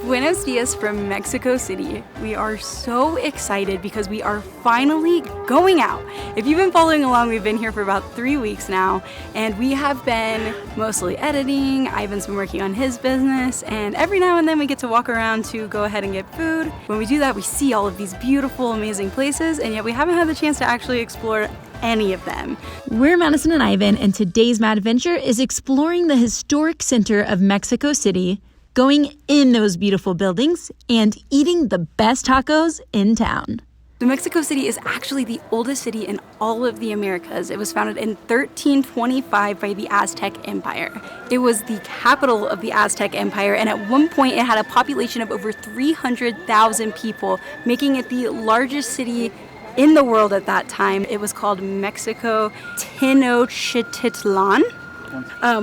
Buenos dias from Mexico City. We are so excited because we are finally going out. If you've been following along, we've been here for about 3 weeks now, and we have been mostly editing. Ivan's been working on his business, and every now and then we get to walk around to go ahead and get food. When we do that, we see all of these beautiful, amazing places, and yet we haven't had the chance to actually explore any of them. We're Madison and Ivan, and today's Madventure is exploring the historic center of Mexico City, going in those beautiful buildings, and eating the best tacos in town. So Mexico City is actually the oldest city in all of the Americas. It was founded in 1325 by the Aztec Empire. It was the capital of the Aztec Empire, and at one point it had a population of over 300,000 people, making it the largest city in the world at that time. It was called Mexico Tenochtitlan,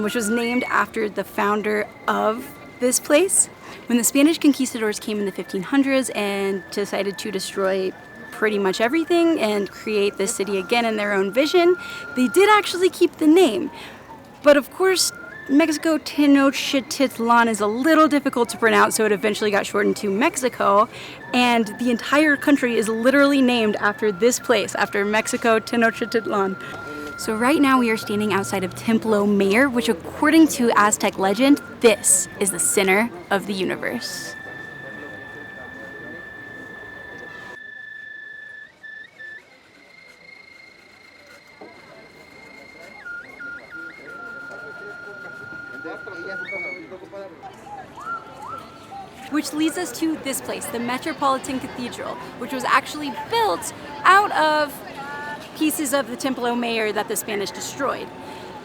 which was named after the founder of this place. When the Spanish conquistadors came in the 1500s and decided to destroy pretty much everything and create this city again in their own vision, they did actually keep the name. But of course, Mexico Tenochtitlan is a little difficult to pronounce, so it eventually got shortened to Mexico, and the entire country is literally named after this place, after Mexico Tenochtitlan. So right now we are standing outside of Templo Mayor, which according to Aztec legend, this is the center of the universe. Which leads us to this place, the Metropolitan Cathedral, which was actually built out of pieces of the Templo Mayor that the Spanish destroyed.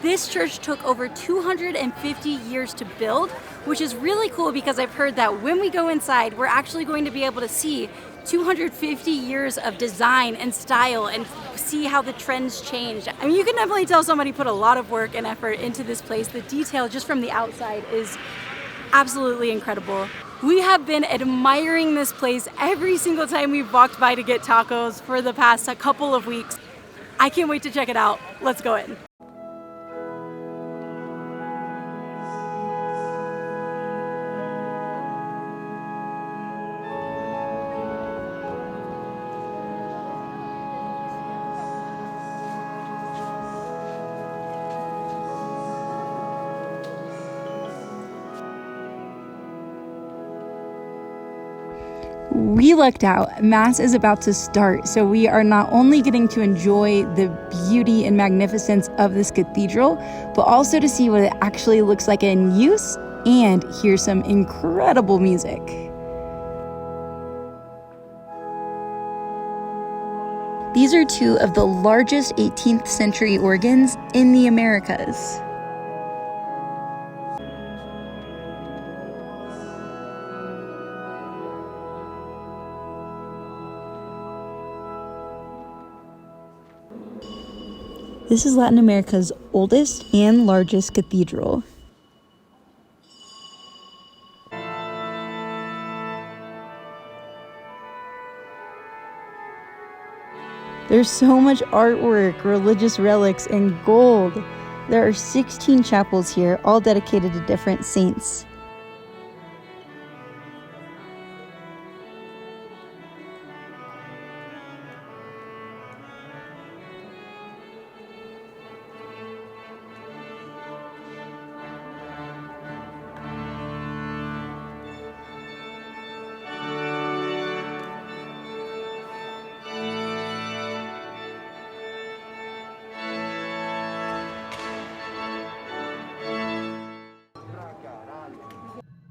This church took over 250 years to build, which is really cool because I've heard that when we go inside, we're actually going to be able to see 250 years of design and style and see how the trends changed. I mean, you can definitely tell somebody put a lot of work and effort into this place. The detail just from the outside is absolutely incredible. We have been admiring this place every single time we've walked by to get tacos for the past couple of weeks. I can't wait to check it out. Let's go in. We lucked out. Mass is about to start, so we are not only getting to enjoy the beauty and magnificence of this cathedral, but also to see what it actually looks like in use and hear some incredible music. These are two of the largest 18th century organs in the Americas. This is Latin America's oldest and largest cathedral. There's so much artwork, religious relics, and gold. There are 16 chapels here, all dedicated to different saints.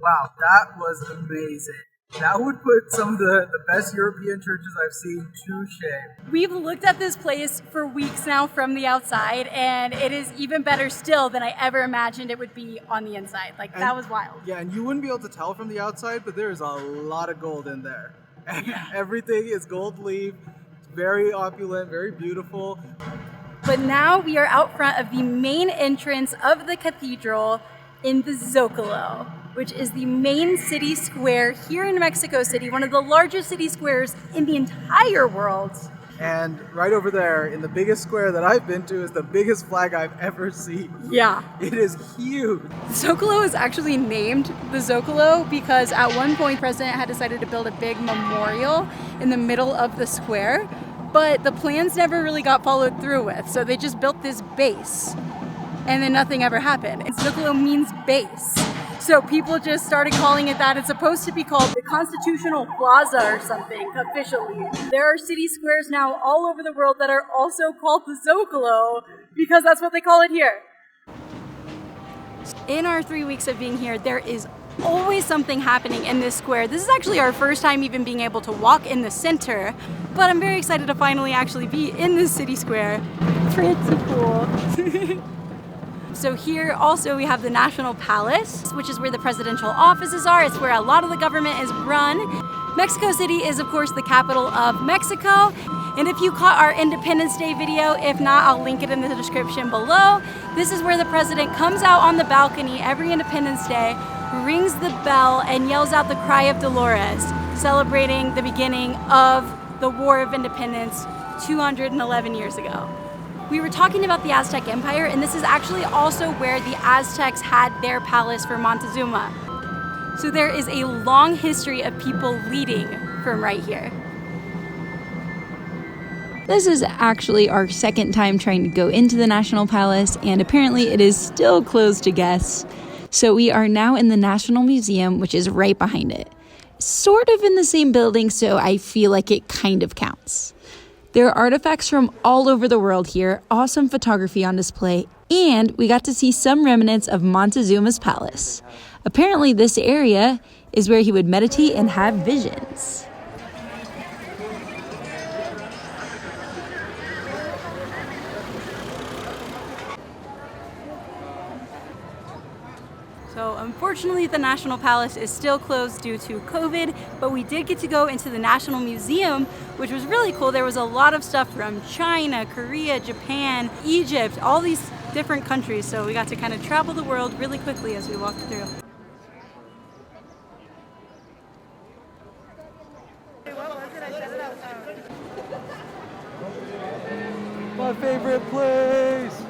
Wow, that was amazing. That would put some of the best European churches I've seen to shame. We've looked at this place for weeks now from the outside, and it is even better still than I ever imagined it would be on the inside. That was wild. Yeah, and you wouldn't be able to tell from the outside, but there's a lot of gold in there. Everything is gold leaf, very opulent, very beautiful. But now we are out front of the main entrance of the cathedral in the Zocalo, which is the main city square here in Mexico City, one of the largest city squares in the entire world. And right over there in the biggest square that I've been to is the biggest flag I've ever seen. Yeah. It is huge. Zocalo is actually named the Zocalo because at one point the president had decided to build a big memorial in the middle of the square, but the plans never really got followed through with, so they just built this base and then nothing ever happened. And Zocalo means base. So people just started calling it that. It's supposed to be called the Constitutional Plaza or something officially. There are city squares now all over the world that are also called the Zocalo because that's what they call it here. In our 3 weeks of being here, there is always something happening in this square. This is actually our first time even being able to walk in the center, but I'm very excited to finally actually be in this city square. Pretty cool. So here also we have the National Palace, which is where the presidential offices are. It's where a lot of the government is run. Mexico City is of course the capital of Mexico. And if you caught our Independence Day video, if not, I'll link it in the description below. This is where the president comes out on the balcony every Independence Day, rings the bell, and yells out the Cry of Dolores, celebrating the beginning of the War of Independence 211 years ago. We were talking about the Aztec Empire, and this is actually also where the Aztecs had their palace for Montezuma. So there is a long history of people leading from right here. This is actually our second time trying to go into the National Palace, and apparently it is still closed to guests. So we are now in the National Museum, which is right behind it. Sort of in the same building, so I feel like it kind of counts. There are artifacts from all over the world here, awesome photography on display, and we got to see some remnants of Montezuma's palace. Apparently this area is where he would meditate and have visions. So unfortunately the National Palace is still closed due to COVID, but we did get to go into the National Museum, which was really cool. There was a lot of stuff from China, Korea, Japan, Egypt, all these different countries. So we got to kind of travel the world really quickly as we walked through. My favorite place.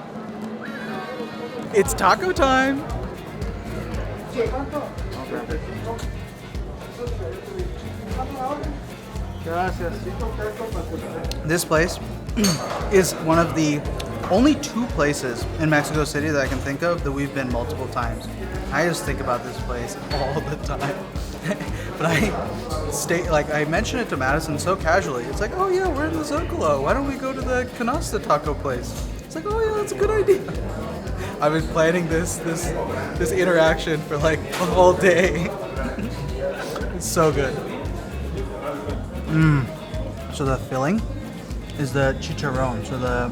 It's taco time. This place is one of the only two places in Mexico City that I can think of that we've been multiple times. I just think about this place all the time. But I mention it to MADison so casually. It's like, oh yeah, we're in the Zocalo. Why don't we go to the canasta taco place? It's like, oh yeah, that's a good idea. I've been planning this interaction for like a whole day. It's so good. So the filling is the chicharron, so the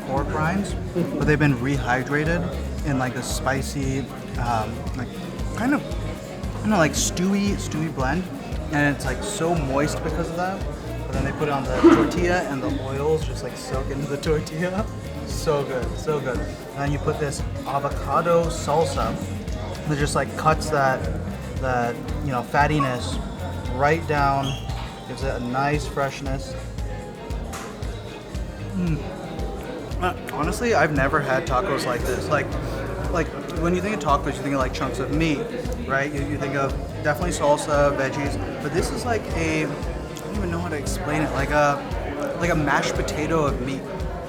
pork rinds, but they've been rehydrated in like a spicy, like kind of like stewy blend, and it's like so moist because of that. But then they put it on the tortilla, and the oils just like soak into the tortilla. So good, so good. And then you put this avocado salsa that just like cuts that fattiness right down, gives it a nice freshness. Honestly, I've never had tacos like this. Like when you think of tacos, you think of like chunks of meat, right? You think of definitely salsa, veggies, but this is like I don't even know how to explain it, like a mashed potato of meat.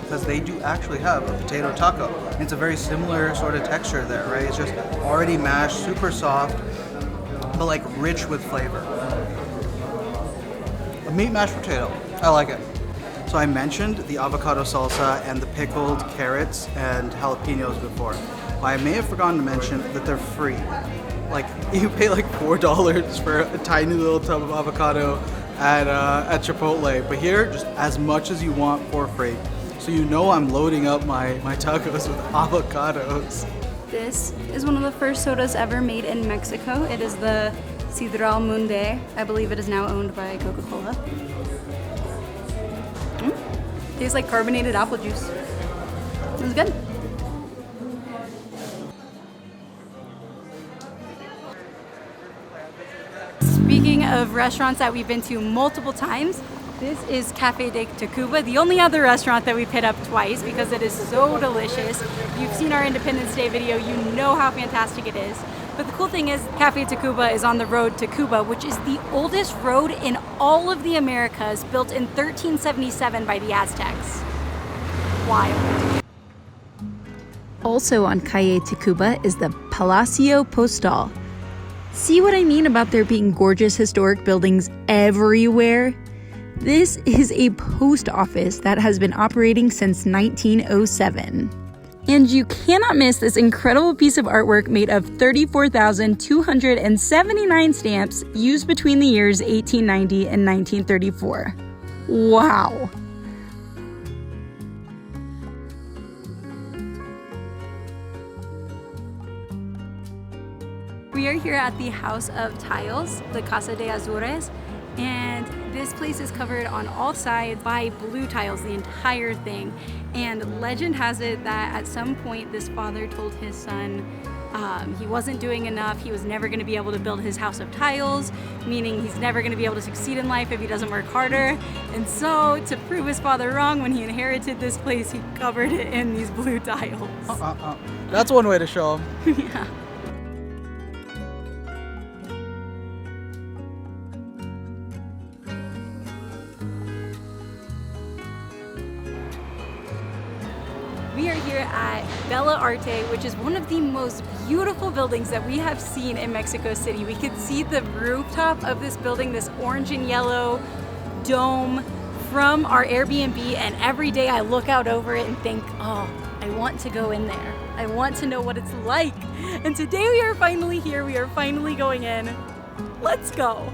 Because they do actually have a potato taco. It's a very similar sort of texture there, right? It's just already mashed, super soft, but like rich with flavor. A meat mashed potato, I like it. So I mentioned the avocado salsa and the pickled carrots and jalapenos before. Well, I may have forgotten to mention that they're free. Like you pay like $4 for a tiny little tub of avocado at Chipotle, but here just as much as you want for free. So you know I'm loading up my tacos with avocados. This is one of the first sodas ever made in Mexico. It is the Sidral Munde. I believe it is now owned by Coca-Cola. Tastes like carbonated apple juice. It was good. Speaking of restaurants that we've been to multiple times, This is Cafe de Tacuba, the only other restaurant that we've hit up twice because it is so delicious. If you've seen our Independence Day video, you know how fantastic it is. But the cool thing is, Cafe Tacuba is on the road to Cuba, which is the oldest road in all of the Americas, built in 1377 by the Aztecs. Wild. Also on Calle Tacuba is the Palacio Postal. See what I mean about there being gorgeous historic buildings everywhere? This is a post office that has been operating since 1907. And you cannot miss this incredible piece of artwork made of 34,279 stamps used between the years 1890 and 1934. Wow! We are here at the House of Tiles, the Casa de Azures, and this place is covered on all sides by blue tiles, the entire thing. And legend has it that at some point this father told his son he wasn't doing enough, he was never going to be able to build his house of tiles, meaning he's never going to be able to succeed in life if he doesn't work harder. And so, to prove his father wrong, when he inherited this place, he covered it in these blue tiles. That's one way to show him. Yeah. We are here at Bella Arte, which is one of the most beautiful buildings that we have seen in Mexico City. We could see the rooftop of this building, this orange and yellow dome from our Airbnb, and every day I look out over it and think, oh, I want to go in there. I want to know what it's like. And today we are finally here. We are finally going in. Let's go.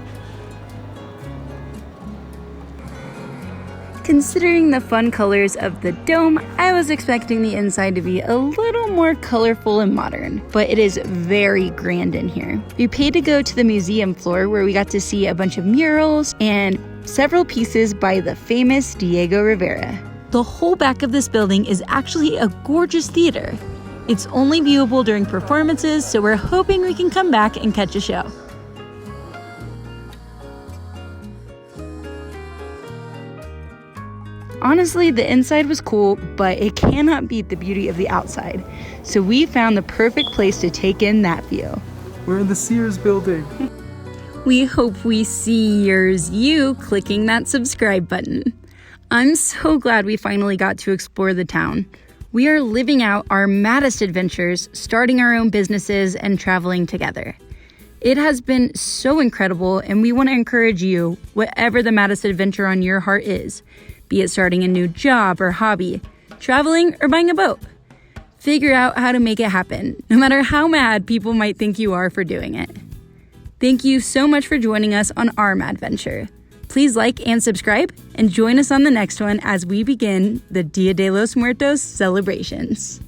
Considering the fun colors of the dome, I was expecting the inside to be a little more colorful and modern, but it is very grand in here. We paid to go to the museum floor where we got to see a bunch of murals and several pieces by the famous Diego Rivera. The whole back of this building is actually a gorgeous theater. It's only viewable during performances, so we're hoping we can come back and catch a show. Honestly, the inside was cool, but it cannot beat the beauty of the outside. So we found the perfect place to take in that view. We're in the Sears building. We hope we see you clicking that subscribe button. I'm so glad we finally got to explore the town. We are living out our maddest adventures, starting our own businesses and traveling together. It has been so incredible, and we want to encourage you, whatever the maddest adventure on your heart is, be it starting a new job or hobby, traveling, or buying a boat. Figure out how to make it happen, no matter how mad people might think you are for doing it. Thank you so much for joining us on our madventure. Please like and subscribe, and join us on the next one as we begin the Dia de los Muertos celebrations.